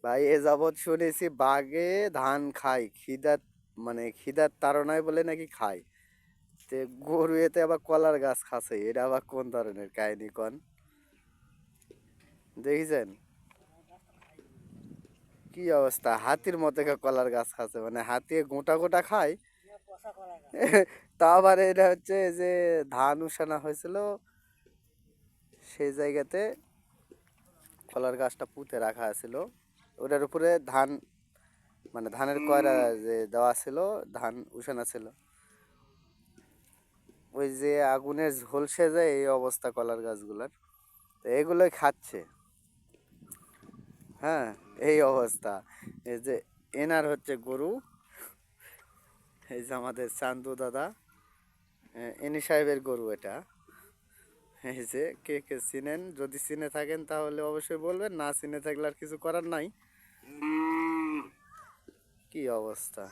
ভাই এ যাবৎ শুনেছি বাঘে ধান খায় খিদার, মানে খিদার তাড়নায় বলে নাকি খায়। তে গরু এতে আবার কলার গাছ খাচ্ছে, এটা আবার কোন ধরনের কাহিনী কন দেখেছেন? কি অবস্থা, হাতির মতো কলার গাছ খাচ্ছে, মানে হাতি গোটা গোটা খায়। তা আবার এটা হচ্ছে যে ধান উঠানো হয়েছিল সেই জায়গাতে, কলার গাছটা পুঁতে রাখা ছিল, ওটার উপরে ধান, মানে ধানের কয়রা যে দেওয়া ছিল, ধান উঠানো ছিল, ওই যে আগুনের ঝলসে যায় এই অবস্থা কলার গাছগুলার, তো এগুলোই খাচ্ছে। হ্যাঁ, এই অবস্থা। এই যে এনার হচ্ছে গরু, এই যে আমাদের চান্দু দাদা, এনি সাহেবের গরু এটা। এই যে কে কে চিনেন, যদি চিনে থাকেন তাহলে অবশ্যই বলবেন, না চিনে থাকলে আর কিছু করার নাই। কি অবস্থা!